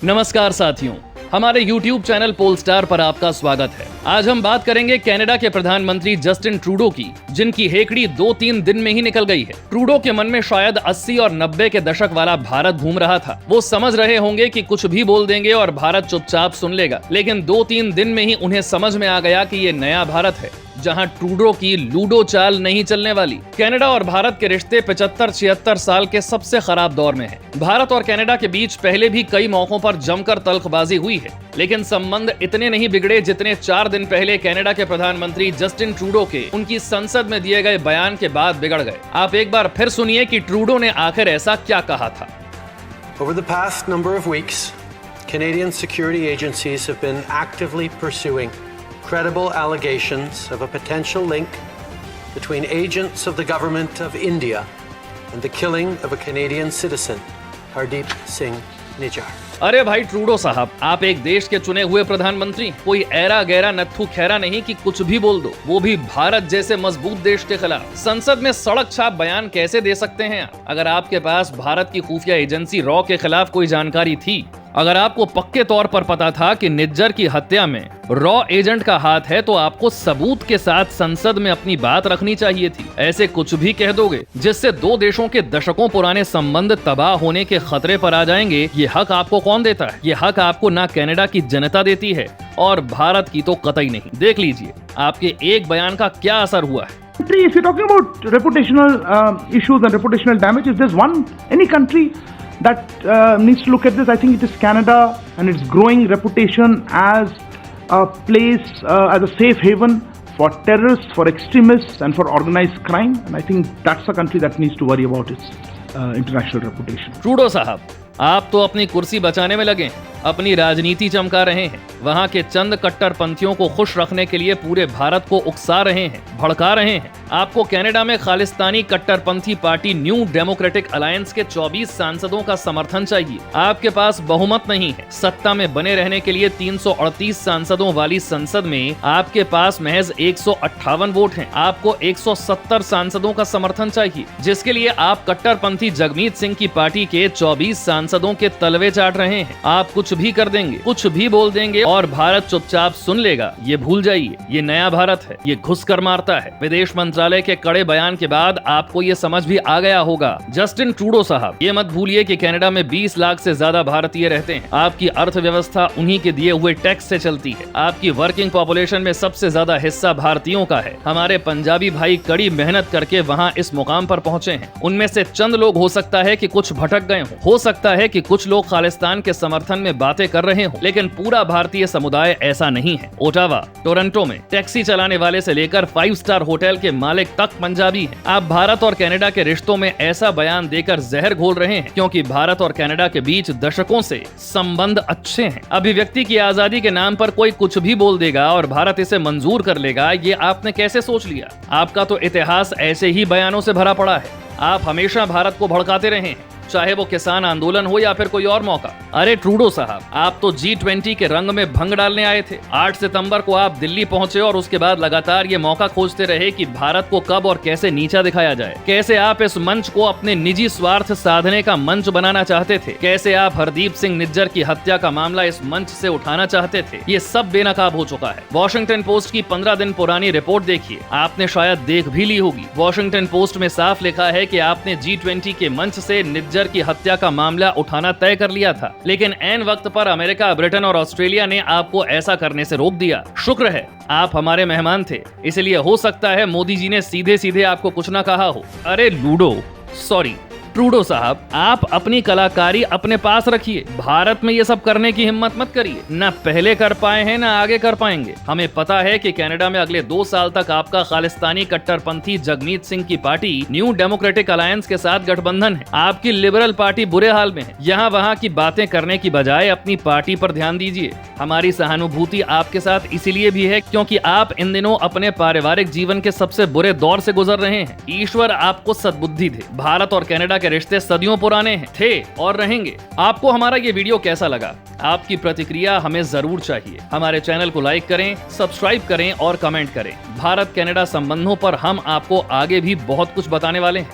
नमस्कार साथियों, हमारे YouTube चैनल पोलस्टार पर आपका स्वागत है। आज हम बात करेंगे कनाडा के प्रधानमंत्री जस्टिन ट्रूडो की, जिनकी हेकड़ी 2-3 दिन में ही निकल गई है। ट्रूडो के मन में शायद 80 और 90 के दशक वाला भारत घूम रहा था। वो समझ रहे होंगे कि कुछ भी बोल देंगे और भारत चुपचाप सुन लेगा, लेकिन 2-3 दिन में ही उन्हें समझ में आ गया कि ये नया भारत है, जहां ट्रूडो की लूडो चाल नहीं चलने वाली। कनाडा और भारत के रिश्ते 75-76 साल के सबसे खराब दौर में हैं। भारत और कनाडा के बीच पहले भी कई मौकों पर जमकर तल्खबाजी हुई है, लेकिन संबंध इतने नहीं बिगड़े जितने 4 दिन पहले कनाडा के प्रधानमंत्री जस्टिन ट्रूडो के उनकी संसद में दिए गए बयान के बाद बिगड़ गए। आप एक बार फिर सुनिए कि ट्रूडो ने आखिर ऐसा क्या कहा था। Over the past number of weeks, Canadian security agencies have been actively pursuing credible allegations of a potential link between agents of the government of India and the killing of a Canadian citizen, Hardeep Singh Nijjar. अरे भाई Trudeau साहब, आप एक देश के चुने हुए प्रधानमंत्री, कोई ऐरा गैरा नत्थू खैरा नहीं कि कुछ भी बोल दो, वो भी भारत जैसे मजबूत देश के खिलाफ। संसद में सड़क छाप बयान कैसे दे सकते हैं? अगर आपके पास भारत की खुफिया एजेंसी रॉ के खिलाफ कोई जानकारी थी, अगर आपको पक्के तौर पर पता था कि निज्जर की हत्या में रॉ एजेंट का हाथ है, तो आपको सबूत के साथ संसद में अपनी बात रखनी चाहिए थी। ऐसे कुछ भी कह दोगे जिससे दो देशों के दशकों पुराने संबंध तबाह होने के खतरे पर आ जाएंगे। ये हक आपको कौन देता है? ये हक आपको ना कनाडा की जनता देती है और भारत की तो कतई नहीं। देख लीजिए आपके एक बयान का क्या असर हुआ है। If you're talking about reputational issues and reputational damage, if there's any country that needs to look at this, I think it is Canada and its growing reputation as a place, as a safe haven for terrorists, for extremists and for organized crime. And I think that's a country that needs to worry about its international reputation. Trudeau साहब, आप तो अपनी कुर्सी बचाने में लगे हैं, अपनी राजनीति चमका रहे हैं, वहां के चंद कट्टरपंथियों को खुश रखने के लिए पूरे भारत को उकसा रहे हैं, भड़का रहे हैं। आपको कनाडा में खालिस्तानी कट्टरपंथी पार्टी न्यू डेमोक्रेटिक अलायंस के 24 सांसदों का समर्थन चाहिए। आपके पास बहुमत नहीं है। सत्ता में बने रहने के लिए 338 सांसदों वाली संसद में आपके पास महज 158 वोट हैं। आपको 170 सांसदों का समर्थन चाहिए, जिसके लिए आप कट्टरपंथी जगमीत सिंह की पार्टी के 24 सांसदों के तलवे चाट रहे हैं। आप कुछ भी कर देंगे, कुछ भी बोल देंगे और भारत चुपचाप सुन लेगा। ये भूल जाइए, ये नया भारत है, ये घुस कर मारता है। विदेश मंत्रालय के कड़े बयान के बाद आपको ये समझ भी आ गया होगा। जस्टिन ट्रूडो साहब, ये मत भूलिए कि कनाडा में 20 लाख से ज्यादा भारतीय रहते हैं। आपकी अर्थव्यवस्था उन्हीं के दिए हुए टैक्स से चलती है। आपकी वर्किंग पॉपुलेशन में सबसे ज्यादा हिस्सा भारतीयों का है। हमारे पंजाबी भाई कड़ी मेहनत करके वहाँ इस मुकाम पर पहुँचे हैं। उनमें से चंद लोग हो सकता है कि कुछ भटक गए हो सकता है कि कुछ लोग खालिस्तान के समर्थन में बातें कर रहे हो, लेकिन पूरा भारतीय समुदाय ऐसा नहीं है। ओटावा, टोरंटो में टैक्सी चलाने वाले से लेकर 5 स्टार होटल के मालिक तक पंजाबी हैं। आप भारत और कनाडा के रिश्तों में ऐसा बयान देकर जहर घोल रहे हैं, क्योंकि भारत और कनाडा के बीच दशकों से संबंध अच्छे हैं। अभिव्यक्ति की आजादी के नाम पर कोई कुछ भी बोल देगा और भारत इसे मंजूर कर लेगा, ये आपने कैसे सोच लिया? आपका तो इतिहास ऐसे ही बयानों से भरा पड़ा है। आप हमेशा भारत को भड़काते रहे हैं, चाहे वो किसान आंदोलन हो या फिर कोई और मौका। अरे ट्रूडो साहब, आप तो G20 के रंग में भंग डालने आए थे। 8 सितंबर को आप दिल्ली पहुंचे और उसके बाद लगातार ये मौका खोजते रहे कि भारत को कब और कैसे नीचा दिखाया जाए। कैसे आप इस मंच को अपने निजी स्वार्थ साधने का मंच बनाना चाहते थे। कैसे आप हरदीप सिंह निज्जर की हत्या का मामला इस मंच से उठाना चाहते थे। ये सब बेनकाब हो चुका है। वॉशिंगटन पोस्ट की 15 दिन पुरानी रिपोर्ट देखिए, आपने शायद देख भी ली होगी। वॉशिंगटन पोस्ट में साफ लिखा है कि आपने G20 के मंच से निज्जर की हत्या का मामला उठाना तय कर लिया था, लेकिन ऐन वक्त पर अमेरिका, ब्रिटेन और ऑस्ट्रेलिया ने आपको ऐसा करने से रोक दिया। शुक्र है आप हमारे मेहमान थे, इसलिए हो सकता है मोदी जी ने सीधे सीधे आपको कुछ ना कहा हो। अरे ट्रूडो साहब, आप अपनी कलाकारी अपने पास रखिए। भारत में ये सब करने की हिम्मत मत करिए। ना पहले कर पाए हैं ना आगे कर पाएंगे। हमें पता है कि कनाडा में अगले 2 साल तक आपका खालिस्तानी कट्टरपंथी जगमीत सिंह की पार्टी न्यू डेमोक्रेटिक अलायंस के साथ गठबंधन है। आपकी लिबरल पार्टी बुरे हाल में है। यहाँ वहाँ की बातें करने की बजाय अपनी पार्टी पर ध्यान दीजिए। हमारी सहानुभूति आपके साथ इसीलिए भी है क्योंकि आप इन दिनों अपने पारिवारिक जीवन के सबसे बुरे दौर से गुजर रहे हैं। ईश्वर आपको सद्बुद्धि दे। भारत और कनाडा के रिश्ते सदियों पुराने हैं, थे और रहेंगे। आपको हमारा ये वीडियो कैसा लगा? आपकी प्रतिक्रिया हमें जरूर चाहिए। हमारे चैनल को लाइक करें, सब्सक्राइब करें और कमेंट करें। भारत कनाडा संबंधों पर हम आपको आगे भी बहुत कुछ बताने वाले हैं।